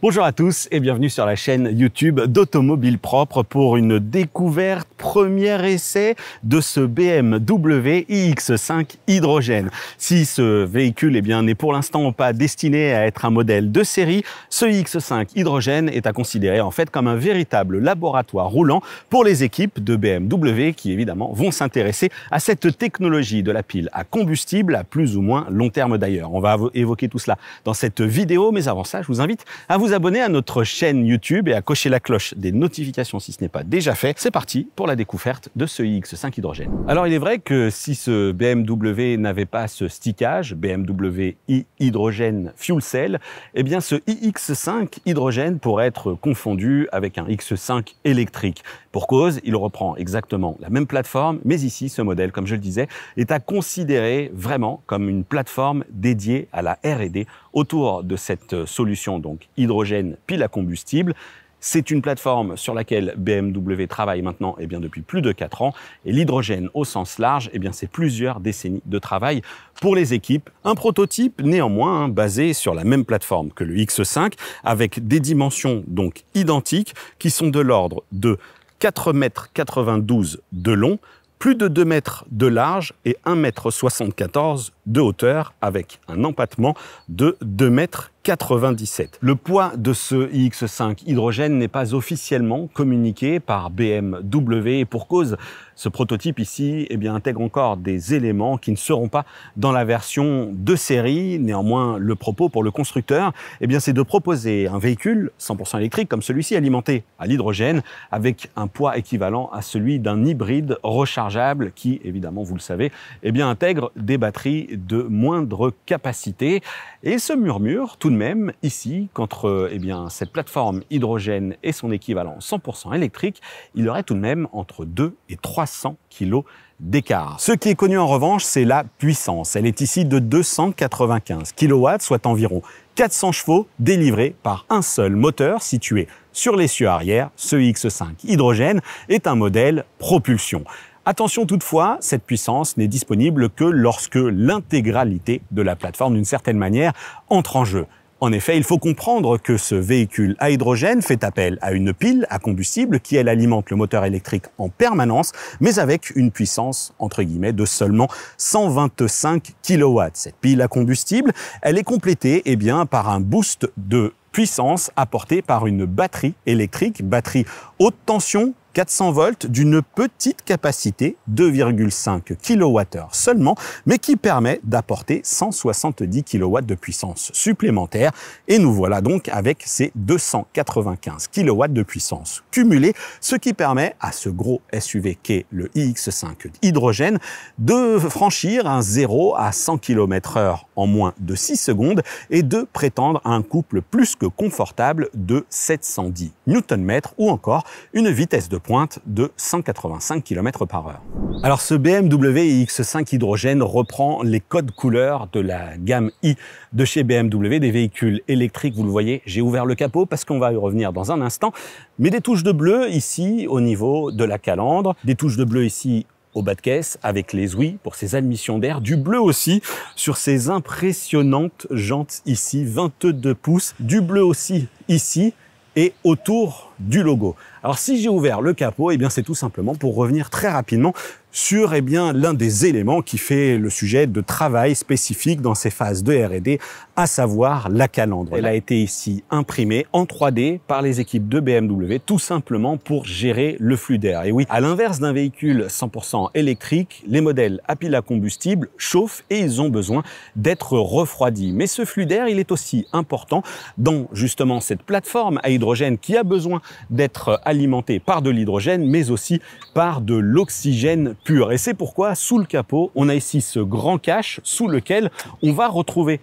Bonjour à tous et bienvenue sur la chaîne YouTube d'Automobile Propre pour une découverte, premier essai de ce BMW iX5 hydrogène. Si ce véhicule n'est pour l'instant pas destiné à être un modèle de série, ce iX5 hydrogène est à considérer en fait comme un véritable laboratoire roulant pour les équipes de BMW qui évidemment vont s'intéresser à cette technologie de la pile à combustible à plus ou moins long terme d'ailleurs. On va évoquer tout cela dans cette vidéo, mais avant ça, je vous invite à vous abonner à notre chaîne YouTube et à cocher la cloche des notifications si ce n'est pas déjà fait. C'est parti pour la découverte de ce iX5 hydrogène. Alors il est vrai que si ce BMW n'avait pas ce stickage, BMW e-hydrogène fuel cell, eh bien ce iX5 hydrogène pourrait être confondu avec un X5 électrique. Pour cause, il reprend exactement la même plateforme, mais ici ce modèle, comme je le disais, est à considérer vraiment comme une plateforme dédiée à la R&D autour de cette solution donc hydrogène pile à combustible. C'est une plateforme sur laquelle BMW travaille maintenant depuis plus de 4 ans. Et l'hydrogène au sens large, c'est plusieurs décennies de travail pour les équipes. Un prototype néanmoins basé sur la même plateforme que le X5 avec des dimensions donc identiques qui sont de l'ordre de 4,92 m de long, plus de 2 mètres de large et 1,74 m de hauteur avec un empattement de 2,97 m. Le poids de ce iX5 hydrogène n'est pas officiellement communiqué par BMW et pour cause, ce prototype ici intègre encore des éléments qui ne seront pas dans la version de série. Néanmoins, le propos pour le constructeur, c'est de proposer un véhicule 100% électrique comme celui-ci alimenté à l'hydrogène avec un poids équivalent à celui d'un hybride rechargeable qui, évidemment, vous le savez, intègre des batteries de moindre capacité. Et se murmure tout de même ici qu'entre cette plateforme hydrogène et son équivalent 100% électrique, il y aurait tout de même entre 2 et 300 kg d'écart. Ce qui est connu en revanche, c'est la puissance. Elle est ici de 295 kW, soit environ 400 chevaux délivrés par un seul moteur situé sur l'essieu arrière. Ce X5 hydrogène est un modèle propulsion. Attention toutefois, cette puissance n'est disponible que lorsque l'intégralité de la plateforme, d'une certaine manière, entre en jeu. En effet, il faut comprendre que ce véhicule à hydrogène fait appel à une pile à combustible qui, elle, alimente le moteur électrique en permanence, mais avec une puissance, entre guillemets, de seulement 125 kW. Cette pile à combustible, elle est complétée par un boost de puissance apporté par une batterie électrique, batterie haute tension, 400 volts d'une petite capacité, 2,5 kWh seulement, mais qui permet d'apporter 170 kW de puissance supplémentaire. Et nous voilà donc avec ces 295 kW de puissance cumulée, ce qui permet à ce gros SUV qu'est le iX5 hydrogène de franchir un 0 à 100 km/h en moins de 6 secondes et de prétendre à un couple plus que confortable de 710 Nm ou encore une vitesse de pointe de 185 km/h. Alors ce BMW iX5 hydrogène reprend les codes couleurs de la gamme i de chez BMW, des véhicules électriques, vous le voyez, j'ai ouvert le capot parce qu'on va y revenir dans un instant, mais des touches de bleu ici au niveau de la calandre, des touches de bleu ici au bas de caisse avec les ouïes pour ses admissions d'air, du bleu aussi sur ces impressionnantes jantes ici, 22 pouces, du bleu aussi ici et autour du logo. Alors si j'ai ouvert le capot, c'est tout simplement pour revenir très rapidement sur l'un des éléments qui fait le sujet de travail spécifique dans ces phases de R&D, à savoir la calandre. Elle a été ici imprimée en 3D par les équipes de BMW, tout simplement pour gérer le flux d'air. Et oui, à l'inverse d'un véhicule 100% électrique, les modèles à pile à combustible chauffent et ils ont besoin d'être refroidis. Mais ce flux d'air, il est aussi important dans justement cette plateforme à hydrogène qui a besoin d'être alimentée par de l'hydrogène, mais aussi par de l'oxygène pur. Et c'est pourquoi, sous le capot, on a ici ce grand cache sous lequel on va retrouver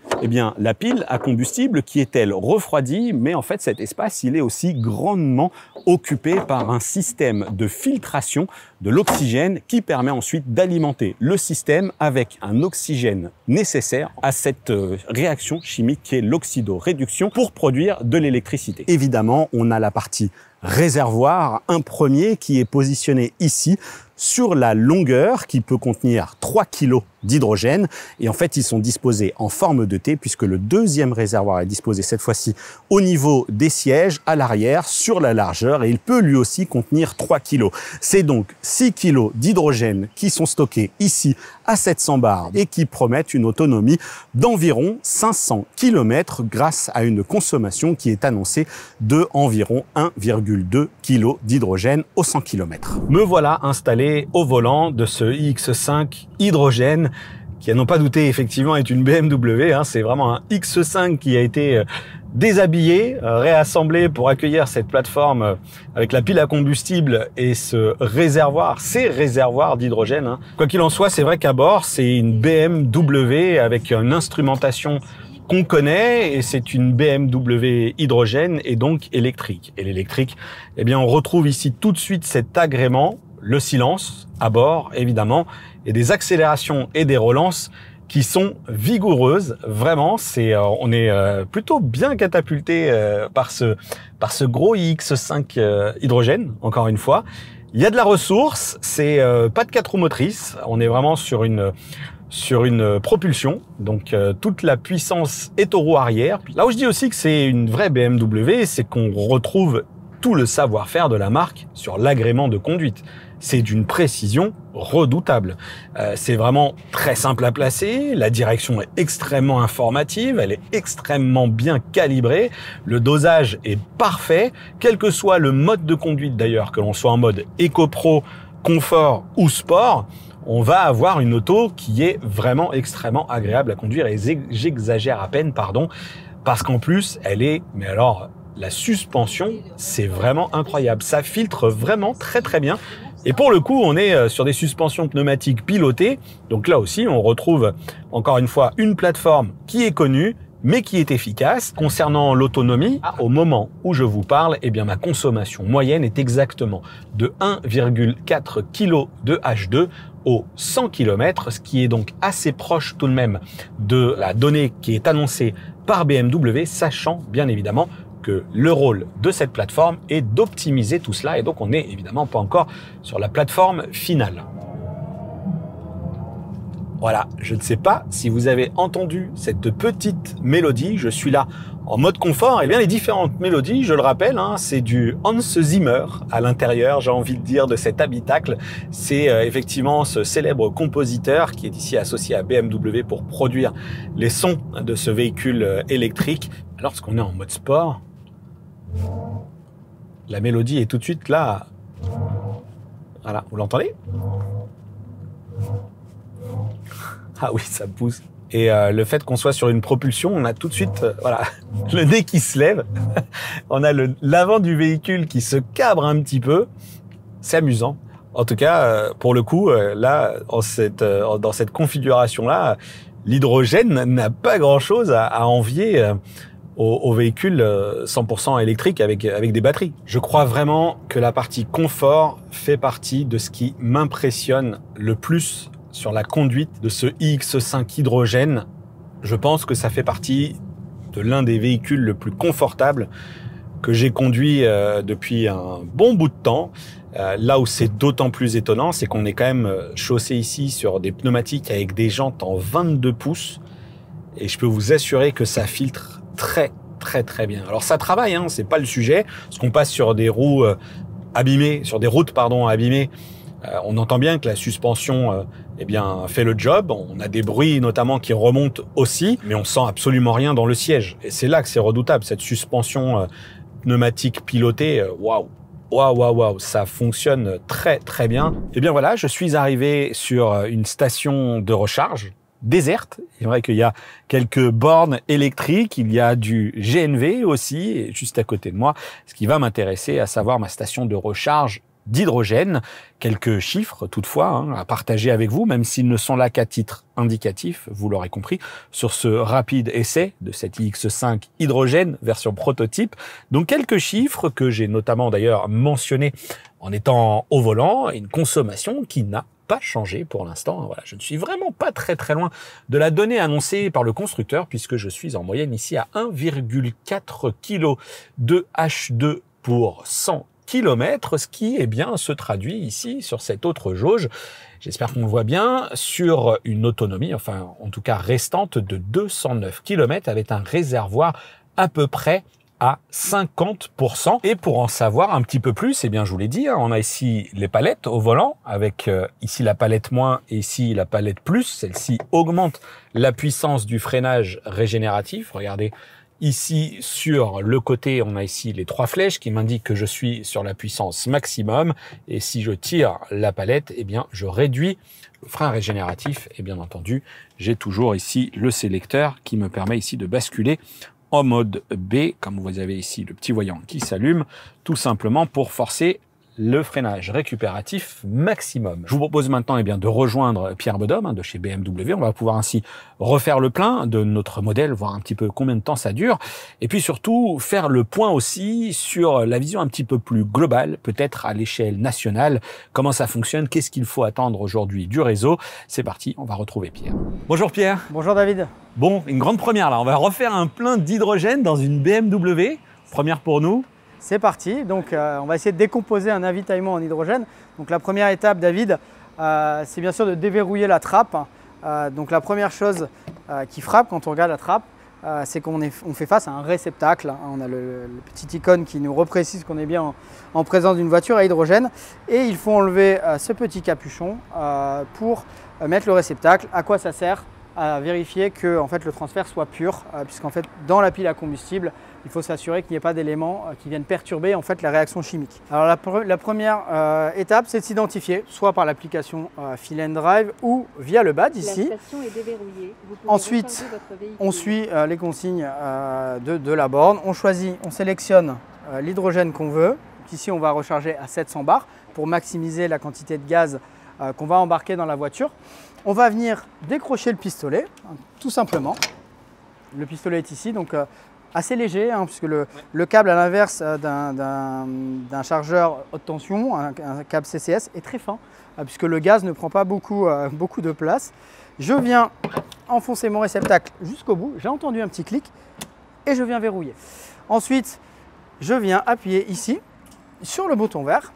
la pile à combustible qui est, elle, refroidie, mais en fait, cet espace, il est aussi grandement occupé par un système de filtration de l'oxygène qui permet ensuite d'alimenter le système avec un oxygène nécessaire à cette réaction chimique qui est l'oxydoréduction pour produire de l'électricité. Évidemment, on a la partie réservoir, un premier qui est positionné ici sur la longueur qui peut contenir 3 kg d'hydrogène. Et en fait, ils sont disposés en forme de T puisque le deuxième réservoir est disposé cette fois-ci au niveau des sièges, à l'arrière, sur la largeur. Et il peut lui aussi contenir 3 kg. C'est donc 6 kg d'hydrogène qui sont stockés ici à 700 bars et qui promettent une autonomie d'environ 500 km grâce à une consommation qui est annoncée de environ 1,2 kg d'hydrogène au 100 km. Me voilà installé au volant de ce iX5 hydrogène qui, à n'en pas douter, effectivement est une BMW. C'est vraiment un X5 qui a été déshabillé, réassemblé pour accueillir cette plateforme avec la pile à combustible et ce réservoir, ces réservoirs d'hydrogène. Quoi qu'il en soit, c'est vrai qu'à bord, c'est une BMW avec une instrumentation qu'on connaît et c'est une BMW hydrogène et donc électrique. Et l'électrique, eh bien, on retrouve ici tout de suite cet agrément, le silence à bord, évidemment, et des accélérations et des relances qui sont vigoureuses. Vraiment, on est plutôt bien catapulté par ce gros iX5 hydrogène, encore une fois. Il y a de la ressource, c'est pas de 4 roues motrices, on est vraiment sur une propulsion, donc toute la puissance est aux roues arrière. Là où je dis aussi que c'est une vraie BMW, c'est qu'on retrouve tout le savoir-faire de la marque sur l'agrément de conduite. C'est d'une précision redoutable. C'est vraiment très simple à placer, la direction est extrêmement informative, elle est extrêmement bien calibrée, le dosage est parfait, quel que soit le mode de conduite d'ailleurs, que l'on soit en mode Eco-Pro, confort ou sport, on va avoir une auto qui est vraiment extrêmement agréable à conduire et j'exagère à peine, pardon, parce qu'en plus, elle est, mais alors, la suspension, c'est vraiment incroyable. Ça filtre vraiment très très bien. Et pour le coup, on est sur des suspensions pneumatiques pilotées. Donc là aussi, on retrouve encore une fois une plateforme qui est connue, mais qui est efficace. Concernant l'autonomie, au moment où je vous parle, eh bien, ma consommation moyenne est exactement de 1,4 kg de H2 au 100 km, ce qui est donc assez proche tout de même de la donnée qui est annoncée par BMW, sachant bien évidemment que le rôle de cette plateforme est d'optimiser tout cela et donc on n'est évidemment pas encore sur la plateforme finale. Voilà, je ne sais pas si vous avez entendu cette petite mélodie, je suis là en mode confort. Et bien les différentes mélodies, je le rappelle, c'est du Hans Zimmer à l'intérieur, j'ai envie de dire, de cet habitacle. C'est effectivement ce célèbre compositeur qui est ici associé à BMW pour produire les sons de ce véhicule électrique. Alors, lorsqu'on est en mode sport, la mélodie est tout de suite là. Voilà, vous l'entendez ? Ah oui, ça pousse. Et le fait qu'on soit sur une propulsion, on a tout de suite voilà, le nez qui se lève. On a l'avant du véhicule qui se cabre un petit peu. C'est amusant. En tout cas, pour le coup, là, dans cette configuration-là, l'hydrogène n'a pas grand-chose à envier aux véhicules 100% électriques avec des batteries. Je crois vraiment que la partie confort fait partie de ce qui m'impressionne le plus sur la conduite de ce iX5 hydrogène. Je pense que ça fait partie de l'un des véhicules le plus confortables que j'ai conduit depuis un bon bout de temps. Là où c'est d'autant plus étonnant, c'est qu'on est quand même chaussé ici sur des pneumatiques avec des jantes en 22 pouces. Et je peux vous assurer que ça filtre très bien. Alors ça travaille, c'est pas le sujet, parce qu'on passe sur des roues abîmées, sur des routes abîmées. On entend bien que la suspension fait le job. On a des bruits notamment qui remontent aussi, mais on sent absolument rien dans le siège. Et c'est là que c'est redoutable, cette suspension pneumatique pilotée. Waouh, ça fonctionne très bien. Et bien voilà, je suis arrivé sur une station de recharge déserte. C'est vrai qu'il y a quelques bornes électriques, il y a du GNV aussi, et juste à côté de moi, ce qui va m'intéresser, à savoir ma station de recharge d'hydrogène. Quelques chiffres toutefois à partager avec vous, même s'ils ne sont là qu'à titre indicatif, vous l'aurez compris, sur ce rapide essai de cette iX5 hydrogène version prototype. Donc quelques chiffres que j'ai notamment d'ailleurs mentionnés en étant au volant, une consommation qui n'a pas changé pour l'instant. Voilà, je ne suis vraiment pas très loin de la donnée annoncée par le constructeur, puisque je suis en moyenne ici à 1,4 kg de H2 pour 100 km, ce qui se traduit ici sur cette autre jauge. J'espère qu'on le voit bien, sur une autonomie, enfin en tout cas restante, de 209 km avec un réservoir à peu près à 50%. Et pour en savoir un petit peu plus, je vous l'ai dit, on a ici les palettes au volant, avec ici la palette moins et ici la palette plus. Celle-ci augmente la puissance du freinage régénératif. Regardez, ici sur le côté, on a ici les 3 flèches qui m'indiquent que je suis sur la puissance maximum. Et si je tire la palette, je réduis le frein régénératif. Et bien entendu, j'ai toujours ici le sélecteur qui me permet ici de basculer en mode B, comme vous avez ici le petit voyant qui s'allume, tout simplement pour forcer le freinage récupératif maximum. Je vous propose maintenant de rejoindre Pierre Bodhomme de chez BMW. On va pouvoir ainsi refaire le plein de notre modèle, voir un petit peu combien de temps ça dure, et puis surtout faire le point aussi sur la vision un petit peu plus globale, peut-être à l'échelle nationale, comment ça fonctionne, qu'est-ce qu'il faut attendre aujourd'hui du réseau. C'est parti, on va retrouver Pierre. Bonjour Pierre. Bonjour David. Bon, une grande première là, on va refaire un plein d'hydrogène dans une BMW, première pour nous. C'est parti, donc on va essayer de décomposer un avitaillement en hydrogène. Donc la première étape, David, c'est bien sûr de déverrouiller la trappe. Donc la première chose qui frappe quand on regarde la trappe, c'est qu'on fait face à un réceptacle. On a le petit icône qui nous reprécise qu'on est bien en présence d'une voiture à hydrogène. Et il faut enlever ce petit capuchon pour mettre le réceptacle. À quoi ça sert? À vérifier que en fait, le transfert soit pur, puisqu'en fait, dans la pile à combustible, il faut s'assurer qu'il n'y ait pas d'éléments qui viennent perturber en fait, la réaction chimique. Alors la première étape, c'est de s'identifier, soit par l'application Fill and Drive ou via le badge ici. La station est déverrouillée. Ensuite, on suit les consignes de la borne. On sélectionne l'hydrogène qu'on veut. Ici, on va recharger à 700 bars pour maximiser la quantité de gaz qu'on va embarquer dans la voiture. On va venir décrocher le pistolet, tout simplement. Le pistolet est ici, donc assez léger, puisque le câble à l'inverse d'un chargeur haute tension, un câble CCS, est très fin, puisque le gaz ne prend pas beaucoup de place. Je viens enfoncer mon réceptacle jusqu'au bout, j'ai entendu un petit clic, et je viens verrouiller. Ensuite, je viens appuyer ici, sur le bouton vert,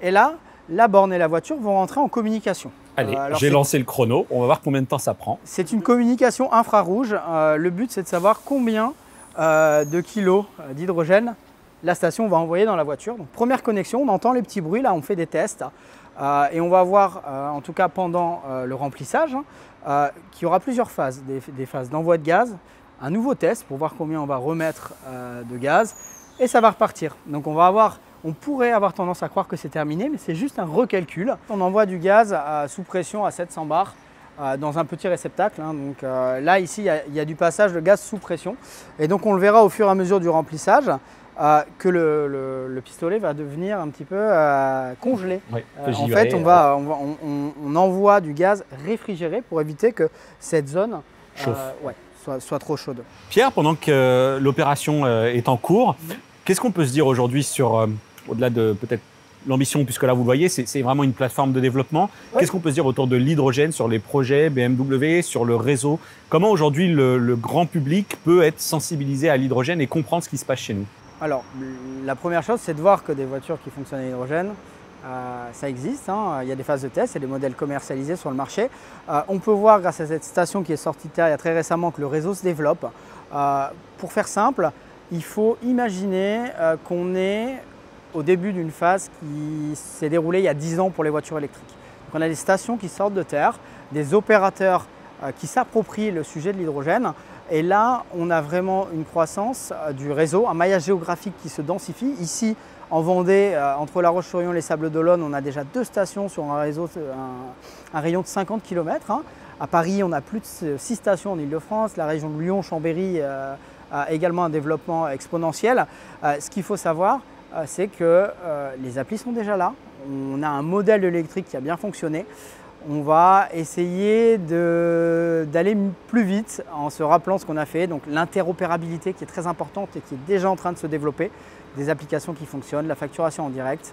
et là, la borne et la voiture vont rentrer en communication. Allez, j'ai lancé le chrono, on va voir combien de temps ça prend. C'est une communication infrarouge. Le but, c'est de savoir combien de kilos d'hydrogène la station va envoyer dans la voiture. Donc, première connexion, on entend les petits bruits, là on fait des tests. Et on va voir, en tout cas pendant le remplissage, qu'il y aura plusieurs phases. Des phases d'envoi de gaz, un nouveau test pour voir combien on va remettre de gaz, et ça va repartir. Donc on pourrait avoir tendance à croire que c'est terminé, mais c'est juste un recalcul. On envoie du gaz sous pression à 700 bars dans un petit réceptacle. Donc là, ici, il y a du passage de gaz sous pression. Et donc, on le verra au fur et à mesure du remplissage que le pistolet va devenir un petit peu congelé. Oui, en fait, on envoie du gaz réfrigéré pour éviter que cette zone soit trop chaude. Pierre, pendant que l'opération est en cours, qu'est-ce qu'on peut se dire aujourd'hui sur, au-delà de peut-être l'ambition, puisque là vous le voyez, c'est vraiment une plateforme de développement. Oui. Qu'est-ce qu'on peut se dire autour de l'hydrogène, sur les projets BMW, sur le réseau? Comment aujourd'hui le grand public peut être sensibilisé à l'hydrogène et comprendre ce qui se passe chez nous? Alors, la première chose, c'est de voir que des voitures qui fonctionnent à l'hydrogène, ça existe. Il y a des phases de test, il y a des modèles commercialisés sur le marché. On peut voir grâce à cette station qui est sortie de terre il y a très récemment que le réseau se développe. Pour faire simple, il faut imaginer qu'on est au début d'une phase qui s'est déroulée il y a 10 ans pour les voitures électriques. Donc on a des stations qui sortent de terre, des opérateurs qui s'approprient le sujet de l'hydrogène. Et là, on a vraiment une croissance du réseau, un maillage géographique qui se densifie. Ici, en Vendée, entre La Roche-sur-Yon et les Sables d'Olonne, on a déjà 2 stations sur un rayon de 50 km. À Paris, on a plus de 6 stations en Ile-de-France. La région de Lyon, Chambéry a également un développement exponentiel. Ce qu'il faut savoir, c'est que les applis sont déjà là. On a un modèle électrique qui a bien fonctionné. On va essayer d'aller plus vite en se rappelant ce qu'on a fait. Donc l'interopérabilité qui est très importante et qui est déjà en train de se développer. Des applications qui fonctionnent, la facturation en direct.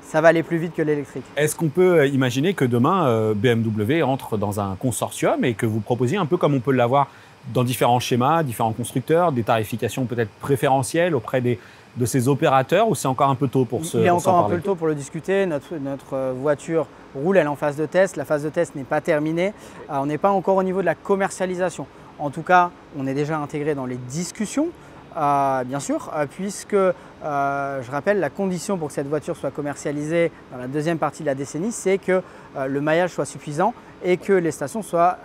Ça va aller plus vite que l'électrique. Est-ce qu'on peut imaginer que demain, BMW entre dans un consortium et que vous proposiez un peu comme on peut l'avoir dans différents schémas, différents constructeurs, des tarifications peut-être préférentielles auprès des de ces opérateurs ou c'est encore un peu tôt pour Il est encore un peu tôt pour le discuter. Notre voiture roule, elle est en phase de test. La phase de test n'est pas terminée. On n'est pas encore au niveau de la commercialisation. En tout cas, on est déjà intégré dans les discussions, bien sûr, puisque, je rappelle, la condition pour que cette voiture soit commercialisée dans la deuxième partie de la décennie, c'est que le maillage soit suffisant et que les stations soient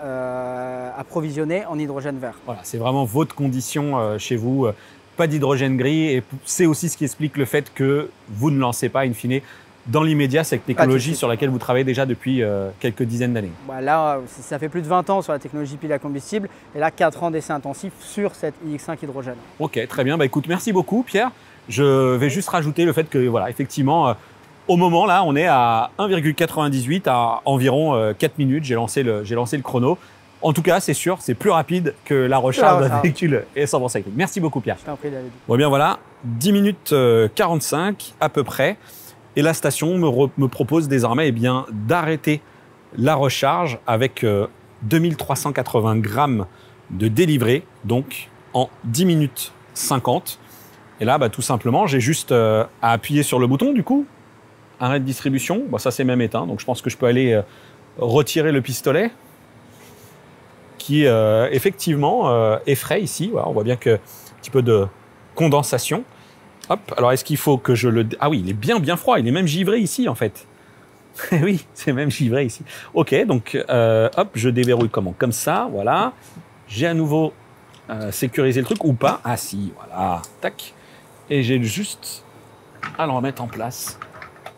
approvisionnées en hydrogène vert. Voilà, c'est vraiment votre condition chez vous. Pas d'hydrogène gris et c'est aussi ce qui explique le fait que vous ne lancez pas, in fine, dans l'immédiat cette technologie sur laquelle vous travaillez déjà depuis quelques dizaines d'années. Là, ça fait plus de 20 ans sur la technologie pile à combustible et là 4 ans d'essai intensif sur cette iX5 hydrogène. Ok, très bien. Bah, écoute, merci beaucoup Pierre. Je vais juste rajouter le fait que voilà, effectivement, au moment là, on est à 1,98 à environ 4 minutes. J'ai lancé le chrono. En tout cas, c'est sûr, c'est plus rapide que la recharge d'un véhicule 100% électrique. Merci beaucoup Pierre. Je t'en prie David. Bon, bien voilà, 10 minutes 45 à peu près. Et la station me propose désormais d'arrêter la recharge avec 2380 grammes de délivré, donc en 10 minutes 50. Et là, tout simplement, j'ai juste à appuyer sur le bouton, du coup, arrêt de distribution. Ça, c'est même éteint, donc je pense que je peux aller retirer le pistolet qui, effectivement, effraie ici. Voilà, on voit bien que un petit peu de condensation. Hop, alors est-ce qu'il faut que je le... Ah oui, il est bien froid, il est même givré ici en fait. Oui, c'est même givré ici. Ok, donc hop, je déverrouille comment? Comme ça, voilà. J'ai à nouveau sécurisé le truc ou pas? Ah si, voilà, tac. Et j'ai juste à le remettre en place.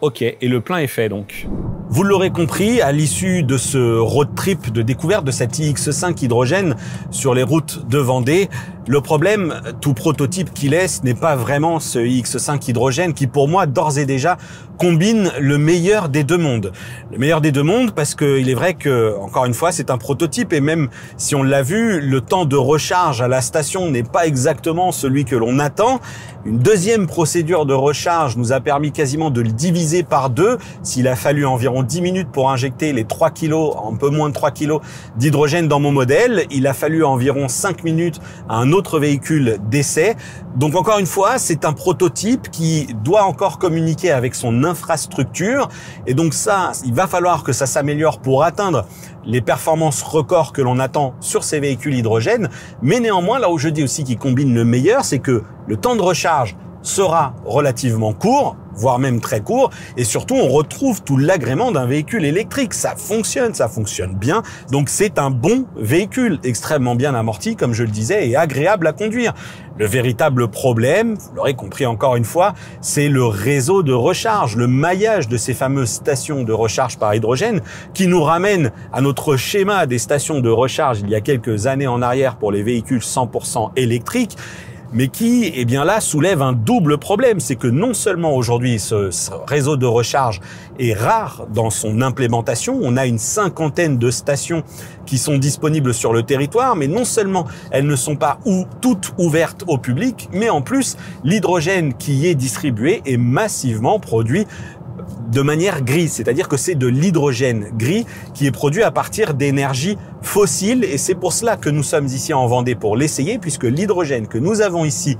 Ok, et le plein est fait donc. Vous l'aurez compris, à l'issue de ce road trip de découverte de cette iX5 hydrogène sur les routes de Vendée, le problème, tout prototype qu'il est, ce n'est pas vraiment ce iX5 hydrogène qui, pour moi, d'ores et déjà, combine le meilleur des deux mondes. Le meilleur des deux mondes parce qu'il est vrai que, encore une fois, c'est un prototype et même si on l'a vu, le temps de recharge à la station n'est pas exactement celui que l'on attend. Une deuxième procédure de recharge nous a permis quasiment de le diviser par deux. S'il a fallu environ 10 minutes pour injecter les 3 kg, un peu moins de 3 kg d'hydrogène dans mon modèle, il a fallu environ 5 minutes à un autre véhicule d'essai. Donc encore une fois, c'est un prototype qui doit encore communiquer avec son infrastructure et donc ça, il va falloir que ça s'améliore pour atteindre les performances records que l'on attend sur ces véhicules hydrogène. Mais néanmoins, là où je dis aussi qu'il combine le meilleur, c'est que le temps de recharge sera relativement court, voire même très court, et surtout on retrouve tout l'agrément d'un véhicule électrique. Ça fonctionne bien, donc c'est un bon véhicule, extrêmement bien amorti, comme je le disais, et agréable à conduire. Le véritable problème, vous l'aurez compris encore une fois, c'est le réseau de recharge, le maillage de ces fameuses stations de recharge par hydrogène, qui nous ramène à notre schéma des stations de recharge il y a quelques années en arrière pour les véhicules 100% électriques, mais qui, là, soulève un double problème. C'est que non seulement aujourd'hui, ce réseau de recharge est rare dans son implémentation, on a une 50aine de stations qui sont disponibles sur le territoire, mais non seulement elles ne sont pas toutes ouvertes au public, mais en plus, l'hydrogène qui y est distribué est massivement produit de manière grise, c'est-à-dire que c'est de l'hydrogène gris qui est produit à partir d'énergie fossile et c'est pour cela que nous sommes ici en Vendée pour l'essayer puisque l'hydrogène que nous avons ici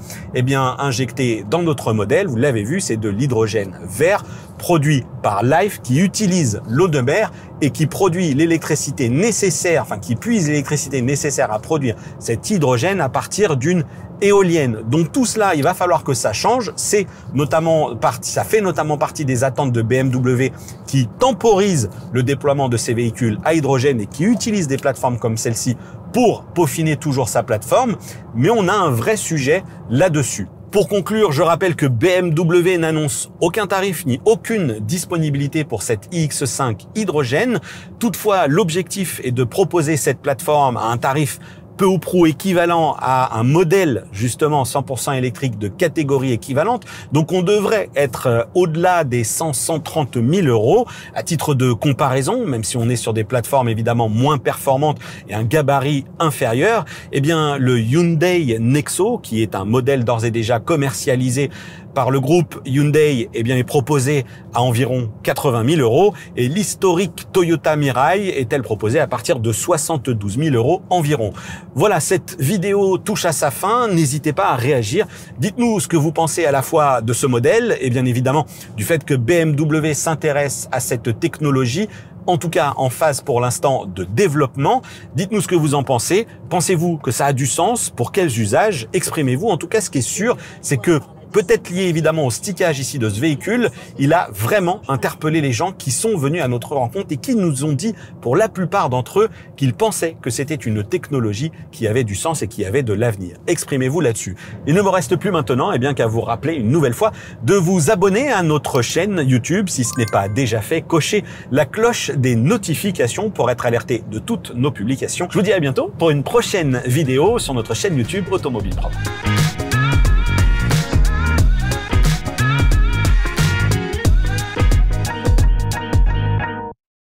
injecté dans notre modèle, vous l'avez vu, c'est de l'hydrogène vert produit par Life qui utilise l'eau de mer et qui produit l'électricité nécessaire, qui puise l'électricité nécessaire à produire cet hydrogène à partir d'une éolienne. Donc tout cela, il va falloir que ça change. Ça fait notamment partie des attentes de BMW qui temporisent le déploiement de ces véhicules à hydrogène et qui utilisent des plateformes comme celle-ci pour peaufiner toujours sa plateforme. Mais on a un vrai sujet là-dessus. Pour conclure, je rappelle que BMW n'annonce aucun tarif ni aucune disponibilité pour cette iX5 hydrogène. Toutefois, l'objectif est de proposer cette plateforme à un tarif peu ou prou équivalent à un modèle justement 100% électrique de catégorie équivalente. Donc on devrait être au-delà des 130 000 euros. À titre de comparaison, même si on est sur des plateformes évidemment moins performantes et un gabarit inférieur, le Hyundai Nexo, qui est un modèle d'ores et déjà commercialisé par le groupe Hyundai eh bien, est proposée à environ 80 000 euros et l'historique Toyota Mirai est-elle proposée à partir de 72 000 euros environ. Voilà, cette vidéo touche à sa fin. N'hésitez pas à réagir. Dites-nous ce que vous pensez à la fois de ce modèle et bien évidemment du fait que BMW s'intéresse à cette technologie, en tout cas en phase pour l'instant de développement. Dites-nous ce que vous en pensez. Pensez-vous que ça a du sens? Pour quels usages? Exprimez-vous. En tout cas, ce qui est sûr, c'est que peut-être lié évidemment au stickage ici de ce véhicule, il a vraiment interpellé les gens qui sont venus à notre rencontre et qui nous ont dit, pour la plupart d'entre eux, qu'ils pensaient que c'était une technologie qui avait du sens et qui avait de l'avenir. Exprimez-vous là-dessus. Il ne me reste plus maintenant qu'à vous rappeler une nouvelle fois de vous abonner à notre chaîne YouTube si ce n'est pas déjà fait. Cochez la cloche des notifications pour être alerté de toutes nos publications. Je vous dis à bientôt pour une prochaine vidéo sur notre chaîne YouTube Automobile Propre.